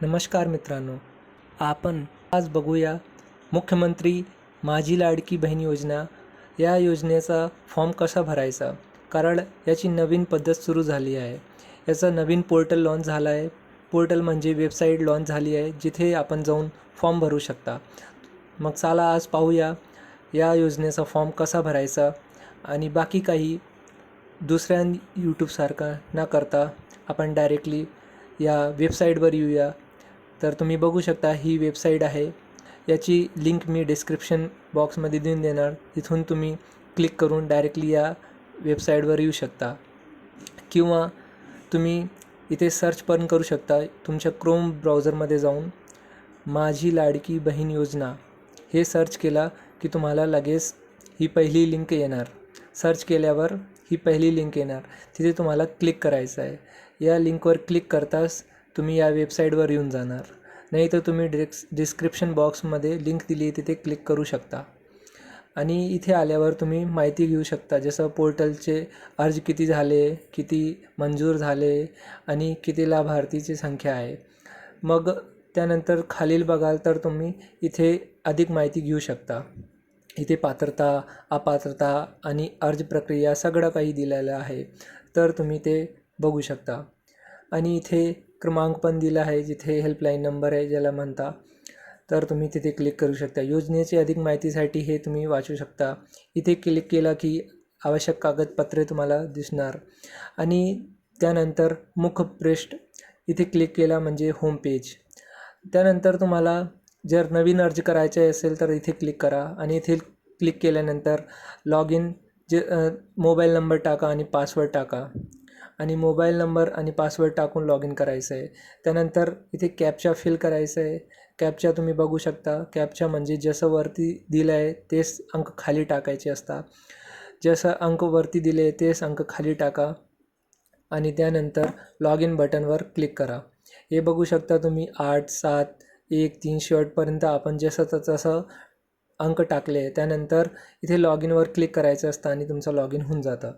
नमस्कार मित्रांनो, आपण आज बघूया मुख्यमंत्री माझी लाडकी बहीण योजना या योजनेचा फॉर्म कसा भरायचा. कारण याची नवीन पद्धत सुरू झाली आहे. याचा नवीन पोर्टल लॉन्च झाला आहे. पोर्टल म्हणजे वेबसाईट लॉन्च झाली आहे, जिथे आपण जाऊन फॉर्म भरू शकता. मग चला आज पाहूया या योजनेचा फॉर्म कसा भरायचा. आणि बाकी काही दुसऱ्या यूट्यूबसारखा न करता आपण डायरेक्टली या वेबसाईटवर येऊया. तर तुम्ही बघू शकता ही वेबसाईट आहे. याची लिंक मी डिस्क्रिप्शन बॉक्समध्ये देऊन देणार. इथून तुम्ही क्लिक करून डायरेक्टली या वेबसाईटवर येऊ शकता, किंवा तुम्ही इथे सर्च पण करू शकता. तुमच्या क्रोम ब्राउझरमध्ये जाऊन माझी लाडकी बहीण योजना हे सर्च केला की तुम्हाला लगेच ही पहिली लिंक येणार. सर्च केल्यावर ही पहिली लिंक येणार, तिथे तुम्हाला क्लिक करायचं आहे. या लिंकवर क्लिक करताच तुम्ही या वेबसाईटवर येऊन जाणार. नाही तर तुम्ही डिस्क्रिप्शन बॉक्समध्ये लिंक दिली आहे तिथे क्लिक करू शकता. आणि इथे आल्यावर तुम्ही माहिती घेऊ शकता, जसं पोर्टलचे अर्ज किती झाले, किती मंजूर झाले आणि किती लाभार्थीची संख्या आहे. मग त्यानंतर खालील बघाल तर तुम्ही इथे अधिक माहिती घेऊ शकता. इथे पात्रता, अपात्रता आणि अर्ज प्रक्रिया सगळं काही दिलेलं आहे, तर तुम्ही ते बघू शकता. आणि इथे क्रमांक पण दिला आहे, जिथे हेल्पलाईन नंबर आहे ज्याला म्हणता, तर तुम्ही तिथे क्लिक करू शकता. योजनेची अधिक माहितीसाठी हे तुम्ही वाचू शकता. इथे क्लिक केला की आवश्यक कागदपत्रे तुम्हाला दिसणार. आणि त्यानंतर मुखपृष्ठ इथे क्लिक केला म्हणजे होम पेज. त्यानंतर तुम्हाला जर नवीन अर्ज करायचे असेल तर इथे क्लिक करा. आणि इथे क्लिक केल्यानंतर लॉग इन मोबाईल नंबर टाका आणि पासवर्ड टाका. आणि मोबाईल नंबर आणि पासवर्ड टाकून लॉग इन करायचं आहे. त्यानंतर इथे कॅप्चा फिल करायचं आहे. कॅप्चा तुम्ही बघू शकता. कॅप्चा म्हणजे जसं वरती दिलं आहे तेच अंक खाली टाकायचे असतात. जसं अंक वरती दिले तेच अंक खाली टाका. आणि त्यानंतर लॉग इन बटनवर क्लिक करा. हे बघू शकता तुम्ही 8, 7, 1, 3 शेवटपर्यंत आपण जसं तसं अंक टाकले. त्यानंतर इथे लॉग इनवर क्लिक करायचं असतं आणि तुमचं लॉग इन होऊन जातं.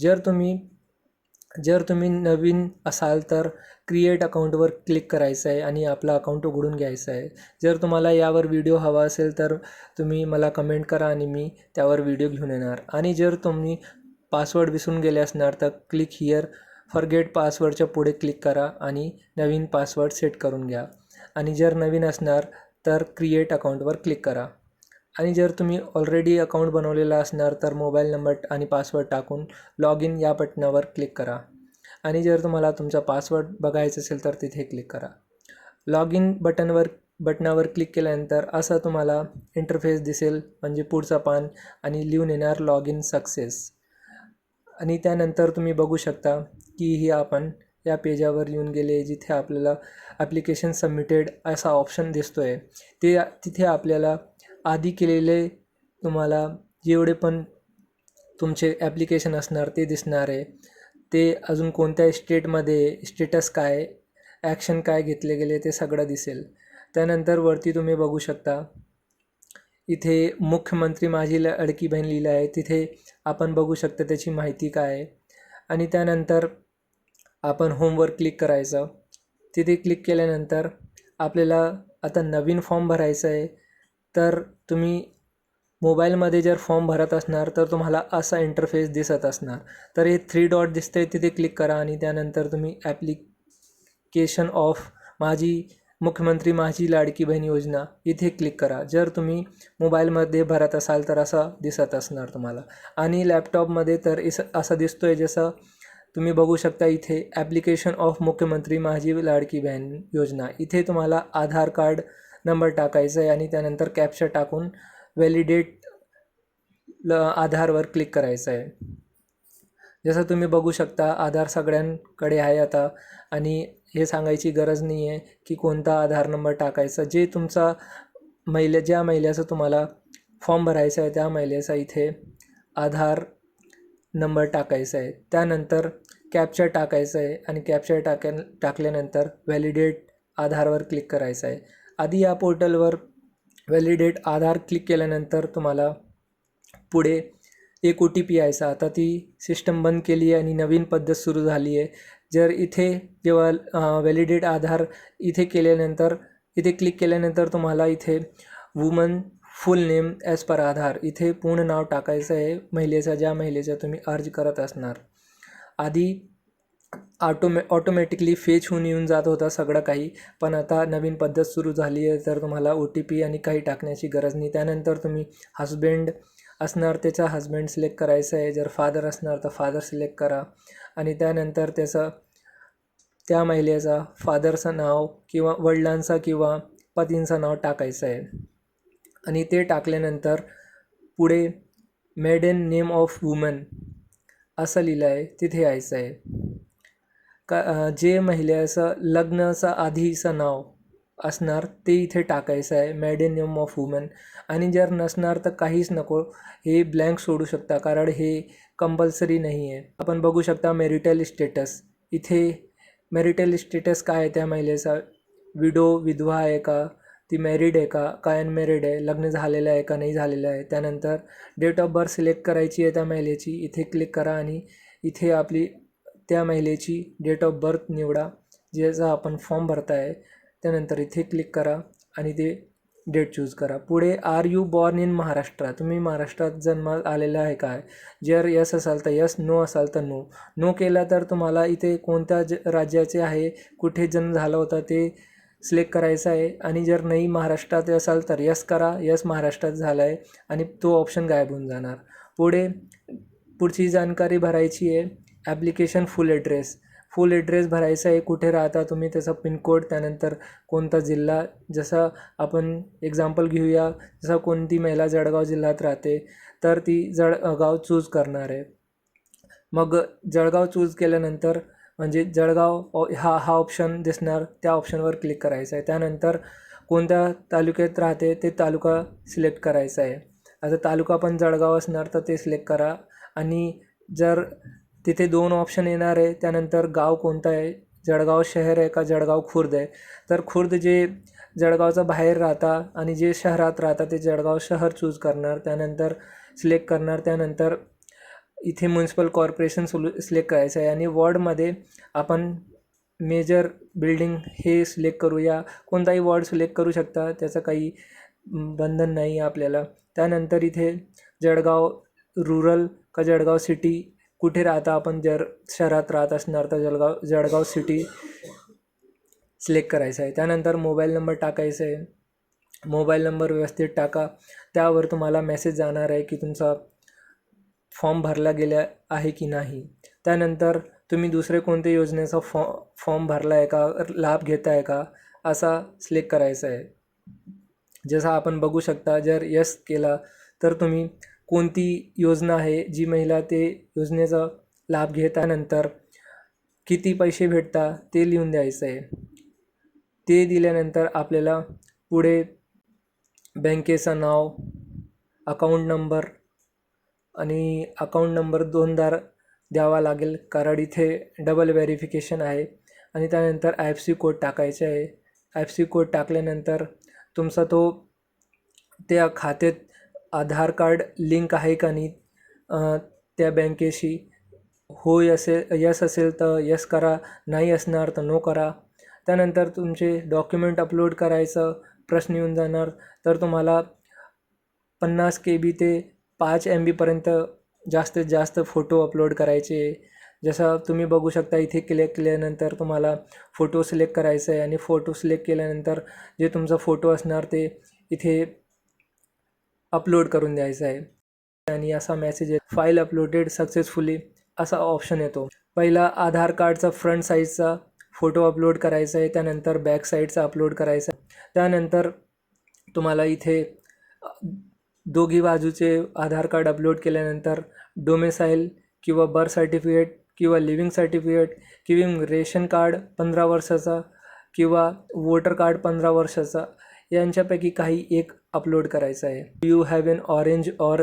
जर तुम्ही नवीन असाल तर क्रिएट अकाउंटवर क्लिक करायचं आहे आणि आपलं अकाउंट उघडून घ्यायचं आहे. जर तुम्हाला यावर व्हिडिओ हवा असेल तर तुम्ही मला कमेंट करा आणि मी त्यावर व्हिडिओ घेऊन येणार. आणि जर तुम्ही पासवर्ड विसरून गेले असणार तर क्लिक हिअर फॉरगेट पासवर्डच्या पुढे क्लिक करा आणि नवीन पासवर्ड सेट करून घ्या. आणि जर नवीन असणार तर क्रिएट अकाउंटवर क्लिक करा. आणि जर तुम्ही ऑलरेडी अकाउंट बनवलेला असणार तर मोबाईल नंबर आणि पासवर्ड टाकून लॉग इन या बटनावर क्लिक करा. आणि जर तुम्हाला तुमचा पासवर्ड बघायचा असेल तर तिथे क्लिक करा. लॉग इन बटनावर क्लिक केल्यानंतर असं तुम्हाला इंटरफेस दिसेल, म्हणजे पुढचं पान, आणि लिहून येणार लॉग इन सक्सेस. आणि त्यानंतर तुम्ही बघू शकता की ही आपण या पेजावर येऊन गेले, जिथे आपल्याला ॲप्लिकेशन सबमिटेड असा ऑप्शन दिसतो आहे. तिथे आपल्याला आधी केलेले तुम्हाला जेवढे पण तुमचे ॲप्लिकेशन असणार ते दिसणार आहे. ते अजून कोणत्या स्टेटमध्ये, स्टेटस काय, ॲक्शन काय घेतले गेले ते सगळं दिसेल. त्यानंतर वरती तुम्ही बघू शकता इथे मुख्यमंत्री माझी लाडकी बहीण लिहिलं आहे. तिथे आपण बघू शकता त्याची माहिती काय आहे. आणि त्यानंतर आपण होमवर क्लिक करायचं. तिथे क्लिक केल्यानंतर आपल्याला आता नवीन फॉर्म भरायचा आहे. तर तुम्ही मोबाईलमध्ये जर फॉर्म भरत असणार तर तुम्हाला असा इंटरफेस दिसत असणार. तर हे 3 डॉट दिसते तिथे क्लिक करा. आणि त्यानंतर तुम्ही ॲप्लिकेशन ऑफ मुख्यमंत्री माझी लाडकी बहीण योजना इथे क्लिक करा. जर तुम्ही मोबाईलमध्ये भरत असाल तर असं दिसत असणार तुम्हाला. आणि लॅपटॉपमध्ये तर असं दिसतोय, जसं तुम्ही बघू शकता इथे ॲप्लिकेशन ऑफ मुख्यमंत्री माझी लाडकी बहीण योजना. इथे तुम्हाला आधार कार्ड नंबर टाकायचा आहे आणि त्यानंतर कॅप्चा टाकून व्हॅलिडेट आधारवर क्लिक करायचं आहे. जसं तुम्ही बघू शकता आधार सगळ्यांकडे आहे आता, आणि हे सांगायची गरज नाही आहे की कोणता आधार नंबर टाकायचा. जे तुमचा ज्या महिलेचा तुम्हाला फॉर्म भरायचा आहे त्या महिलेचा इथे आधार नंबर टाकायचा आहे. त्यानंतर कॅप्चा टाकायचा आहे आणि कॅप्चा टाकल्यानंतर व्हॅलिडेट आधारवर क्लिक करायचं आहे. आधी या पोर्टलवर व्हॅलिडेट आधार क्लिक केल्यानंतर तुम्हाला पुढे एक OTP यायचा. आता ती सिस्टम बंद केली आहे आणि नवीन पद्धत सुरू झाली आहे. जर इथे जेव्हा व्हॅलिडेट आधार इथे केल्यानंतर, इथे क्लिक केल्यानंतर तुम्हाला इथे woman full name as per Aadhaar इथे पूर्ण नाव टाकायचं आहे महिलेचा, ज्या महिलेचा तुम्ही अर्ज करत असणार. आधी ऑटोमॅटिकली फेच होऊन येऊन जात होता सगळं काही, पण आता नवीन पद्धत सुरू झाली आहे, तर तुम्हाला OTP आणि काही टाकण्याची गरज नाही. त्यानंतर तुम्ही हजबंड असणार त्याचा हजबंड सिलेक्ट करायचं आहे, जर फादर असणार तर फादर सिलेक्ट करा आणि त्यानंतर त्या महिलेचा फादरचं नाव किंवा वडिलांचा किंवा पतींचं नाव टाकायचं आहे आणि ते टाकल्यानंतर पुढे मेडन नेम ऑफ वुमन असं लिहिलं आहे तिथे यायचं आहे. जे महिलेचं लग्नाचं आधीचं नाव असणार ते इथे टाकायचं आहे, मेडन नेम ऑफ वुमन. आणि जर नसणार तर काहीच नको, हे ब्लँक सोडू शकता कारण हे कंपल्सरी नाही आहे. आपण बघू शकता मॅरिटल स्टेटस, इथे मॅरिटल स्टेटस काय आहे त्या महिलेचा, विधवा आहे का, ती मॅरिड आहे का अनमॅरिड आहे, लग्न झालेलं आहे का नाही झालेलं आहे. त्यानंतर डेट ऑफ बर्थ सिलेक्ट करायची आहे त्या महिलेची, इथे क्लिक करा आणि इथे आपली त्या महिलेची डेट ऑफ बर्थ निवडा ज्याचा आपण फॉर्म भरता आहे. त्यानंतर इथे क्लिक करा आणि ते डेट चूज करा. पुढे are you born in Maharashtra, तुम्ही महाराष्ट्रात जन्मात आलेला आहे काय, जर यस असाल तर यस, नो असाल तर नो. नो केला तर तुम्हाला इथे कोणत्या राज्याचे आहे, कुठे जन्म झाला होता ते सिलेक्ट करायचं आहे. आणि जर नाही महाराष्ट्रात असाल तर यस करा, यस महाराष्ट्रात झाला आहे आणि तो ऑप्शन गायब होऊन जाणार. पुढची जानकारी भरायची आहे, ॲप्लिकेशन फुल ॲड्रेस भरायचा आहे, कुठे राहता तुम्ही त्याचा पिनकोड, त्यानंतर कोणता जिल्हा. जसं आपण एक्झाम्पल घेऊया, जसं कोणती महिला जळगाव जिल्ह्यात राहते तर ती जळगाव चूज करणार आहे. मग जळगाव चूज केल्यानंतर म्हणजे जळगाव हा ऑप्शन दिसणार, त्या ऑप्शनवर क्लिक करायचं आहे. त्यानंतर कोणत्या तालुक्यात राहते ते तालुका सिलेक्ट करायचा आहे. आता तालुका पण जळगाव असणार तर ते सिलेक्ट करा. आणि जर तिथे 2 ऑप्शन येणार आहे, त्यानंतर गाव कोणतं आहे, जळगाव शहर आहे का जळगाव खुर्द आहे. तर खुर्द जे जळगावचा बाहेर राहता आणि जे शहरात राहता ते जळगाव शहर चूज करणार, त्यानंतर सिलेक्ट करणार. त्यानंतर इथे म्युन्सिपल कॉर्पोरेशन सिलेक्ट करायचं आहे आणि वॉर्डमध्ये आपण मेजर बिल्डिंग हे सिलेक्ट करूया, कोणताही वॉर्ड सिलेक्ट करू शकता, त्याचं काही बंधन नाही आपल्याला. त्यानंतर इथे जळगाव रुरल का जळगाव सिटी कुठे राहता, आपण जर शहरात राहत असणार तर जळगाव सिटी सिलेक्ट करायचं आहे. त्यानंतर मोबाईल नंबर टाकायचा आहे, मोबाईल नंबर व्यवस्थित टाका, त्यावर तुम्हाला मेसेज जाणार आहे की तुमचा फॉर्म भरला गेला आहे की नाही. त्यानंतर तुम्ही दुसरे कोणत्या योजनेचा फॉर्म भरला आहे का, लाभ घेता आहे का, असा सिलेक्ट करायचा आहे. जसं आपण बघू शकता, जर यस केला तर तुम्ही कोणती योजना आहे जी महिला ते योजनेचा लाभ घेतानंतर किती पैसे भेटता ते लिहून द्यायचं आहे. ते दिल्यानंतर आपल्याला पुढे बँकेचं नाव, अकाउंट नंबर आणि अकाउंट नंबर 2दा द्यावा लागेल कारण इथे डबल व्हेरिफिकेशन आहे. आणि त्यानंतर IFSC कोड टाकायचे आहे. IFSC कोड टाकल्यानंतर तुमचा त्या खात्यात आधार कार्ड लिंक आहे का नाही त्या बँकेशी, यस असेल तर यस करा, नाही असणार तर नो करा. त्यानंतर तुमचे डॉक्युमेंट अपलोड करायचं प्रश्न येऊन जाणार, तर तुम्हाला 50 KB ते 5 MB जास्तीत जास्त फोटो अपलोड करायचे. जसं तुम्ही बघू शकता इथे क्लिक केल्यानंतर तुम्हाला फोटो सिलेक्ट करायचं आहे आणि फोटो सिलेक्ट केल्यानंतर जे तुमचा फोटो असणार ते इथे अपलोड करून द्यायचं आहे. आणि असा मेसेज आहे, फाईल अपलोडेड सक्सेसफुली असा ऑप्शन येतो. पहिला आधार कार्डचा फ्रंट साईजचा फोटो अपलोड करायचा आहे, त्यानंतर बॅक साईडचा अपलोड करायचा आहे. त्यानंतर तुम्हाला इथे दोघी बाजूचे आधार कार्ड अपलोड केल्यानंतर डोमेसाईल किंवा बर्थ सर्टिफिकेट किंवा लिव्हिंग सर्टिफिकेट किंवा रेशन कार्ड 15 वर्षाचा किंवा वोटर कार्ड 15 वर्षाचा यांच्यापैकी काही एक अपलोड करायचं आहे. You have N orange or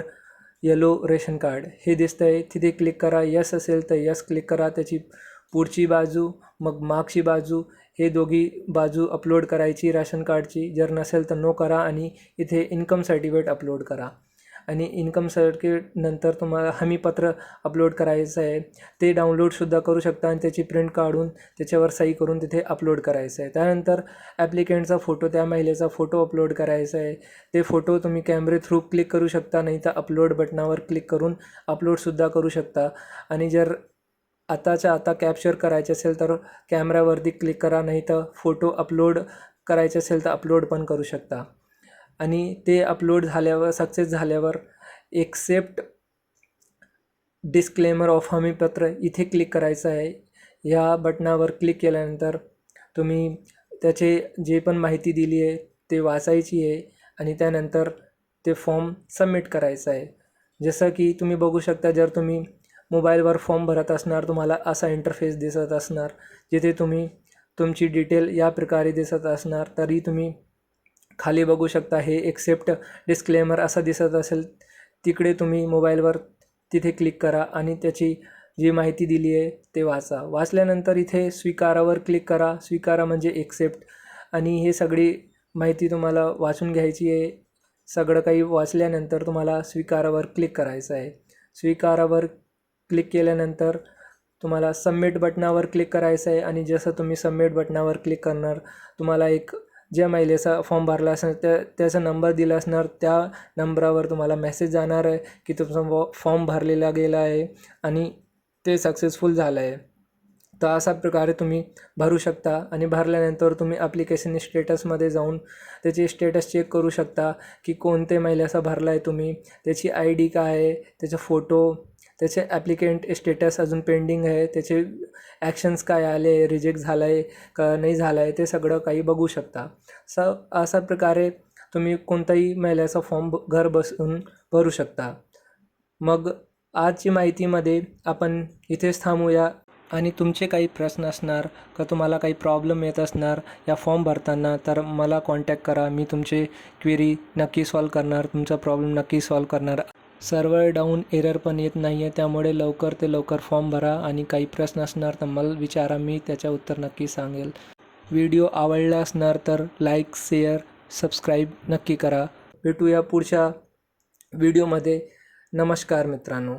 yellow ration card हे दिसतं आहे, तिथे क्लिक करा. यस असेल तर यस क्लिक करा. त्याची पुढची बाजू मग मागची बाजू हे दोघी बाजू अपलोड करायची राशन कार्डची. जर नसेल तर नो करा आणि इथे इन्कम सर्टिफिकेट अपलोड करा. आणि इन्कम सर्टिफिकेट नंतर तुम्हाला हमीपत्र अपलोड करायचं आहे, ते डाउनलोडसुद्धा करू शकता आणि त्याची प्रिंट काढून त्याच्यावर सही करून तिथे अपलोड करायचं आहे. त्यानंतर ॲप्लिकेंटचा फोटो, त्या महिलेचा फोटो अपलोड करायचा आहे. ते फोटो तुम्ही कॅमेरे थ्रू क्लिक करू शकता, नाही तर अपलोड बटनावर क्लिक करून अपलोडसुद्धा करू शकता. आणि जर आताच्या आता कॅप्चर करायचे असेल तर कॅमेऱ्यावरती क्लिक करा, नाही तर फोटो अपलोड करायचे असेल तर अपलोड पण करू शकता. आणि ते अपलोड झाल्यावर, सक्सेस झाल्यावर एक्सेप्ट डिस्क्लेमर ऑफ हमीपत्र इथे क्लिक करायचं आहे. या बटनावर क्लिक केल्यानंतर तुम्ही त्याचे जे पण माहिती दिली आहे ते वाचायची आहे आणि त्यानंतर ते फॉर्म सबमिट करायचं आहे. जसं की तुम्ही बघू शकता, जर तुम्ही मोबाईलवर फॉर्म भरत असणार तुम्हाला असा इंटरफेस दिसत असणार, जिथे तुम्ही तुमची डिटेल या प्रकारे दिसत असणार. तरी तुम्ही खाली बघू शकता हे एक्सेप्ट डिस्क्लेमर असं दिसत असेल, तिकडे तुम्ही मोबाईलवर तिथे क्लिक करा आणि त्याची जी माहिती दिली आहे ते वाचा. वाचल्यानंतर इथे स्वीकारावर क्लिक करा. स्वीकारा म्हणजे एक्सेप्ट. आणि हे सगळी माहिती तुम्हाला वाचून घ्यायची आहे. सगळं काही वाचल्यानंतर तुम्हाला स्वीकारावर क्लिक करायचं आहे. स्वीकारावर क्लिक केल्यानंतर तुम्हाला सबमिट बटनावर क्लिक करायचं आहे. आणि जसं तुम्ही सबमिट बटनावर क्लिक करणार, तुम्हाला एक ज्या महिलेचा फॉर्म भरला असणार त्याचा नंबर दिला असणार, त्या नंबरावर तुम्हाला मेसेज जाणार आहे की तुमचा फॉर्म भरलेला गेला आहे आणि ते सक्सेसफुल झालं आहे. तर अशा प्रकारे तुम्ही भरू शकता. आणि भरल्यानंतर तुम्ही ॲप्लिकेशन स्टेटसमध्ये जाऊन त्याचे स्टेटस चेक करू शकता की कोणत्या महिलेचा भरला आहे तुम्ही, त्याची ID काय आहे, त्याचा फोटो, त्याचे ॲप्लिकेंट स्टेटस अजून पेंडिंग आहे, त्याचे ॲक्शन्स काय आले, रिजेक्ट झालं आहे का नाही झालं आहे, ते सगळं काही बघू शकता. अशा प्रकारे तुम्ही कोणताही महिलेचा फॉर्म घर बसून भरू शकता. मग आजची माहितीमध्ये आपण इथेच थांबूया. आणि तुमचे काही प्रश्न असणार का तुम्हाला काही प्रॉब्लेम येत असणार या फॉर्म भरताना, तर मला कॉन्टॅक्ट करा. मी तुमचे क्वेरी नक्की सॉल्व करणार, तुमचा प्रॉब्लेम नक्की सॉल्व करणार. सर्व्हर डाऊन, एरर पण येत नाही आहे, त्यामुळे लवकर ते लवकर फॉर्म भरा. आणि काही प्रश्न असणार तर मला विचारा, मी त्याच्या उत्तर नक्की सांगेल. व्हिडिओ आवडला असणार तर लाईक, शेअर, सबस्क्राईब नक्की करा. भेटूया पुढच्या व्हिडिओमध्ये. नमस्कार मित्रांनो.